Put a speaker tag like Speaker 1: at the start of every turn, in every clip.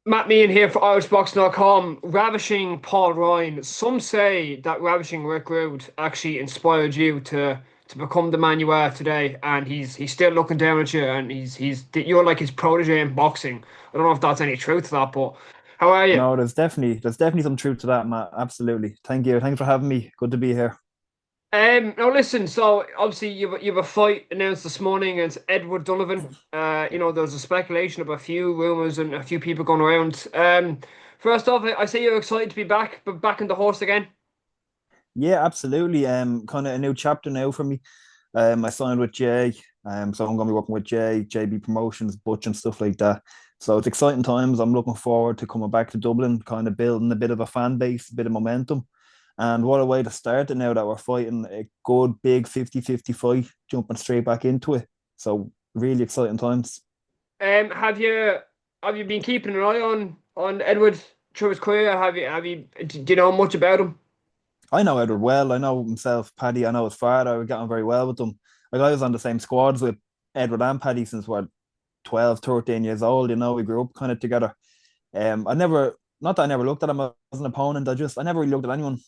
Speaker 1: Matt Meehan here for IrishBoxingCom. Ravishing Paul Ryan. Some say that ravishing Rick Rude actually inspired you to become the man you are today, and he's still looking down at you, and he's you're like his protege in boxing. I don't know if that's any truth to that, but how are you?
Speaker 2: No, there's definitely some truth to that, Matt. Absolutely. Thank you. Thanks for having me. Good to be here.
Speaker 1: Now listen. So obviously you've a fight announced this morning against Edward Donovan. There's a speculation of a few rumors and a few people going around. First off, I say you're excited to be back, but back in the horse again.
Speaker 2: Yeah, absolutely. Kind of a new chapter now for me. I signed with Jay. So I'm gonna be working with Jay, JB Promotions, Butch and stuff like that. So it's exciting times. I'm looking forward to coming back to Dublin, kind of building a bit of a fan base, a bit of momentum. And what a way to start it now that we're fighting a good big 50-50 fight, jumping straight back into it. So really exciting times.
Speaker 1: Um, have you have you been keeping an eye on Edward through his career? Do you know much about him?
Speaker 2: I know Edward well. I know himself, Paddy. I know his father. We got on very well with them. Like I was on the same squads with Edward and Paddy since we're 12, 13 years old. We grew up kind of together. Not that I never looked at him as an opponent. I never really looked at anyone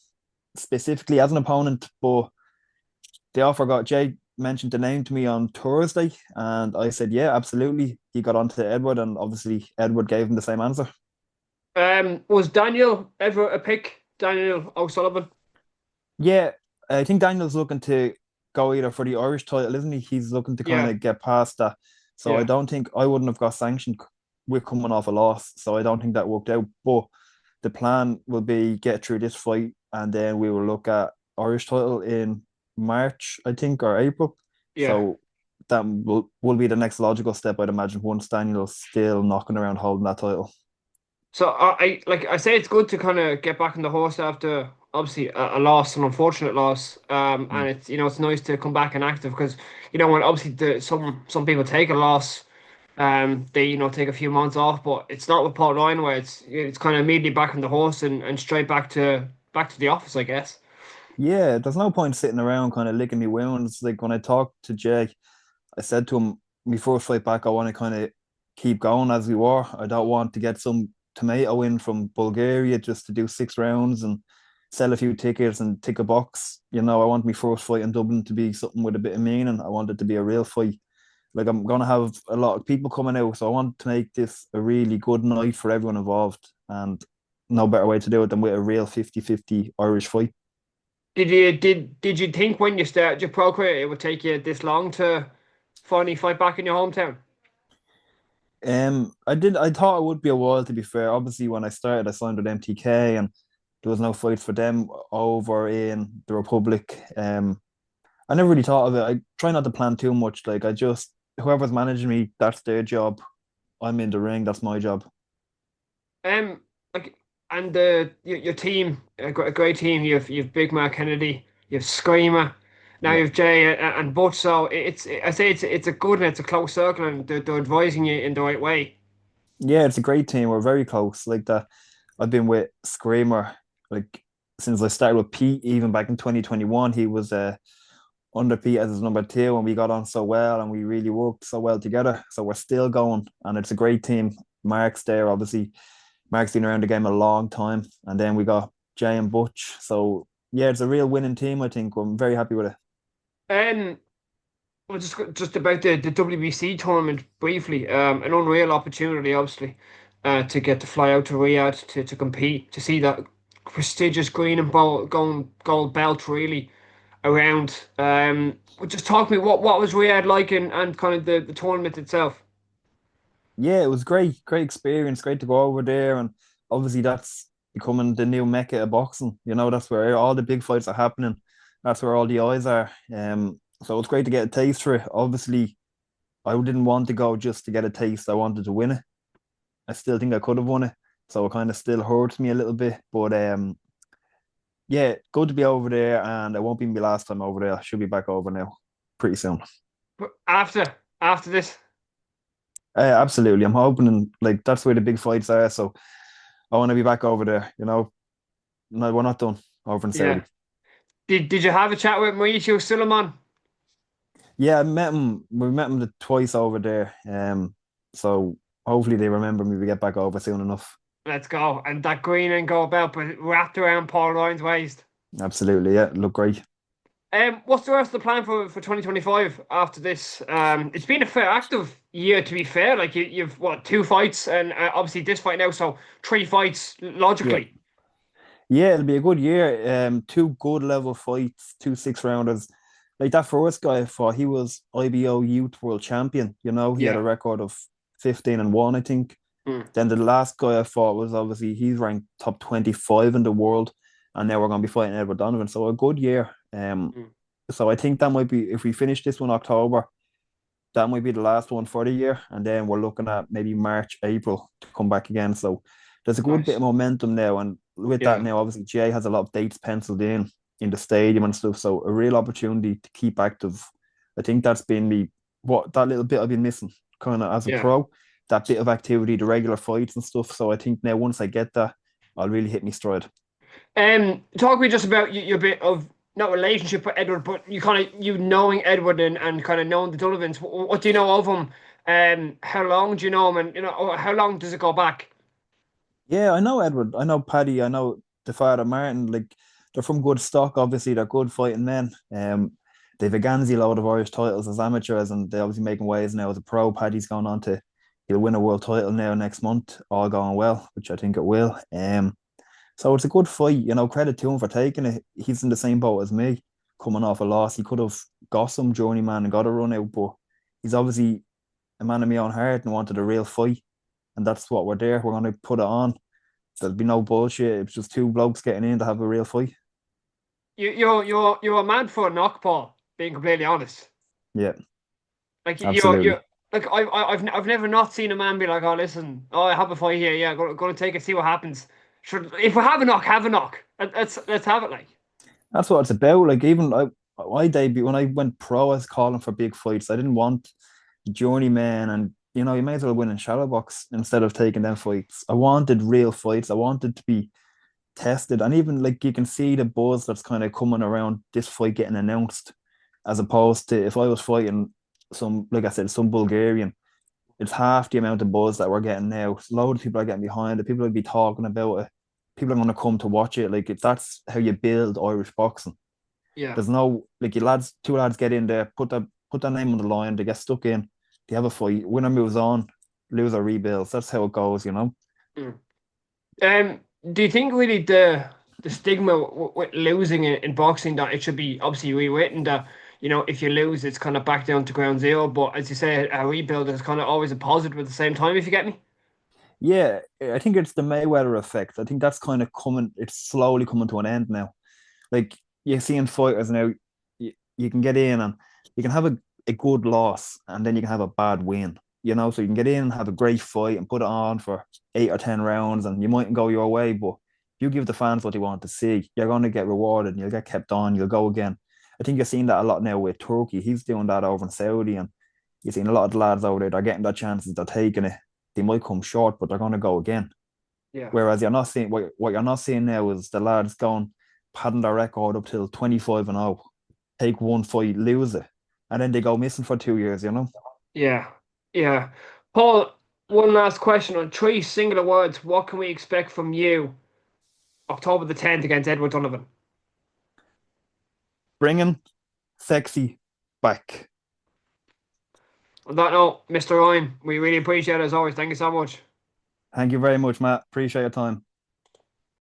Speaker 2: specifically as an opponent. But the offer got Jay mentioned the name to me on Thursday, and I said, yeah, absolutely. He got on to Edward, and obviously Edward gave him the same answer.
Speaker 1: Was Daniel ever a pick? Daniel O'Sullivan?
Speaker 2: Yeah, I think Daniel's looking to go either for the Irish title, isn't he? He's looking to kind
Speaker 1: Yeah,
Speaker 2: of get past that. So I
Speaker 1: yeah.
Speaker 2: don't think I wouldn't have got sanctioned with coming off a loss. So I don't think that worked out. But the plan will be get through this fight and then we will look at Irish title in March, I think, or April.
Speaker 1: Yeah.
Speaker 2: So that will be the next logical step, I'd imagine, once Daniel's still knocking around holding that title.
Speaker 1: So I say it's good to kind of get back in the horse after obviously a loss, an unfortunate loss.
Speaker 2: Mm.
Speaker 1: And it's nice to come back and active because when obviously some people take a loss, they take a few months off, but it's not with Paul Ryan where it's kind of immediately back on the horse and straight back to the office, I guess.
Speaker 2: Yeah, there's no point sitting around kind of licking my wounds. Like when I talked to Jay, I said to him, my first fight back, I want to kind of keep going as we were. I don't want to get some tomato in from Bulgaria just to do 6 rounds and sell a few tickets and tick a box. I want my first fight in Dublin to be something with a bit of meaning. I want it to be a real fight. Like I'm gonna have a lot of people coming out, so I want to make this a really good night for everyone involved. And no better way to do it than with a real 50-50 Irish fight.
Speaker 1: Did you think when you started your pro career it would take you this long to finally fight back in your hometown?
Speaker 2: I did. I thought it would be a while. To be fair, obviously, when I started, I signed with MTK, and there was no fights for them over in the Republic. I never really thought of it. I try not to plan too much. Like I just whoever's managing me, that's their job. I'm in the ring. That's my job.
Speaker 1: Um, like, and your team, a great team. You've Big Mark Kennedy, you've Screamer, now
Speaker 2: Yeah,
Speaker 1: you've Jay and Butch. So I say it's a good and it's a close circle, and they're advising you in the right way.
Speaker 2: yeah. It's a great team. We're very close. Like that. I've been with Screamer like since I started with Pete. Even back in 2021, he was under Pete as his number two, and we got on so well, and we really worked so well together. So we're still going, and it's a great team. Mark's there, obviously. Mark's been around the game a long time, and then we got Jay and Butch. So yeah, it's a real winning team. I think I'm very happy with it.
Speaker 1: And well, just about the WBC tournament briefly. An unreal opportunity, obviously, to get to fly out to Riyadh to compete, to see that prestigious green and gold belt really around. Just talk to me what was Riyadh like and kind of the tournament itself.
Speaker 2: Yeah, it was great, great experience. Great to go over there, and obviously that's becoming the new mecca of boxing. That's where all the big fights are happening. That's where all the eyes are. So it's great to get a taste for it. Obviously, I didn't want to go just to get a taste. I wanted to win it. I still think I could have won it. So it kind of still hurts me a little bit. But yeah, good to be over there, and it won't be my last time over there. I should be back over now pretty soon.
Speaker 1: But after this,
Speaker 2: Absolutely. I'm hoping and like that's where the big fights are. So I want to be back over there. No, we're not done over in
Speaker 1: yeah.
Speaker 2: Saudi.
Speaker 1: Did you have a chat with Mauricio Suleiman?
Speaker 2: Yeah, I met him. We met him twice over there. So hopefully they remember me. We get back over soon enough.
Speaker 1: Let's go. And that green and gold belt, but wrapped around Paul Ryan's waist.
Speaker 2: Absolutely, yeah, look great.
Speaker 1: What's the rest of the plan for 2025 after this? It's been a fair active year, to be fair. Like you've what, two fights and obviously this fight now, so three fights
Speaker 2: Yeah,
Speaker 1: logically.
Speaker 2: yeah, it'll be a good year. Two good level fights, two six rounders. Like that first guy I fought, he was IBO Youth World Champion. You know, he had a
Speaker 1: Yeah.
Speaker 2: record of 15-1, I think.
Speaker 1: Mm,
Speaker 2: Then the last guy I fought was obviously he's ranked top 25 in the world, and now we're gonna be fighting Edward Donovan. So a good year.
Speaker 1: mm.
Speaker 2: So I think that might be if we finish this one October, that might be the last one for the year, and then we're looking at maybe March, April to come back again. So there's a good bit of
Speaker 1: Nice.
Speaker 2: momentum now, and with that
Speaker 1: Yeah.
Speaker 2: now, obviously Jay has a lot of dates penciled in the stadium and stuff. So a real opportunity to keep active. I think that's been me what that little bit I've been missing, kind of as a
Speaker 1: Yeah.
Speaker 2: pro, that bit of activity, the regular fights and stuff. So I think now once I get that, I'll really hit me stride.
Speaker 1: Talk to me just about your bit of not relationship with Edward, but you kind of you knowing Edward and kind of knowing the Donovans. What do you know of him? How long do you know him, and how long does it go back?
Speaker 2: Yeah, I know Edward. I know Paddy. I know the father Martin. Like they're from good stock. Obviously, they're good fighting men. They've a Ganzi load of Irish titles as amateurs, and they're obviously making waves now as a pro. Paddy's going on to he'll win a world title now next month, all going well, which I think it will. So it's a good fight. You know, credit to him for taking it. He's in the same boat as me, coming off a loss. He could have got some journeyman and got a run out, but he's obviously a man of my own heart and wanted a real fight, and that's what we're there. We're going to put it on. There'll be no bullshit. It's just two blokes getting in to have a real fight.
Speaker 1: You're a man for a knock, Paul. Being completely honest,
Speaker 2: Yeah,
Speaker 1: like you're
Speaker 2: absolutely.
Speaker 1: like I've never not seen a man be like, oh listen, oh I have a fight here, yeah, gonna take it, see what happens. Sure, if we have a knock, have a knock. Let's have it like.
Speaker 2: That's what it's about. Like even I debut when I went pro, I was calling for big fights. I didn't want journeyman and you may as well win in shadow box instead of taking them fights. I wanted real fights. I wanted to be tested. And even like you can see the buzz that's kind of coming around this fight getting announced, as opposed to if I was fighting some, like I said, some Bulgarian, it's half the amount of buzz that we're getting now. Loads of people are getting behind it. People will be talking about it. People are going to come to watch it. Like that's how you build Irish boxing.
Speaker 1: Yeah.
Speaker 2: There's no like your lads, two lads get in there, put their name on the line, they get stuck in, they have a fight, winner moves on, loser rebuilds. That's how it goes, you know.
Speaker 1: Mm. Um, do you think really the stigma with losing in boxing that it should be obviously rewritten that if you lose it's kind of back down to ground zero, but as you say a rebuild is kind of always a positive at the same time if you get me?
Speaker 2: Yeah, I think it's the Mayweather effect. I think that's kind of coming. It's slowly coming to an end now. Like you're seeing fighters now, you can get in and you can have a good loss and then you can have a bad win. You know, so you can get in and have a great fight and put it on for 8 or 10 rounds, and you mightn't go your way, but you give the fans what they want to see. You're going to get rewarded and you'll get kept on. You'll go again. I think you're seeing that a lot now with Turkey. He's doing that over in Saudi, and you're seeing a lot of the lads over there. They're getting their chances. They're taking it. They might come short, but they're going to go again.
Speaker 1: Yeah.
Speaker 2: Whereas you're not seeing what you're not seeing now is the lads going padding their record up till 25-0, take one fight, lose it, and then they go missing for 2 years, you know?
Speaker 1: Yeah. Yeah. Paul, one last question on three singular words. What can we expect from you October the 10th against Edward Donovan?
Speaker 2: Bringing sexy back.
Speaker 1: On that note, Mr. Ryan, we really appreciate it as always. Thank you so much.
Speaker 2: Thank you very much, Matt. Appreciate your time.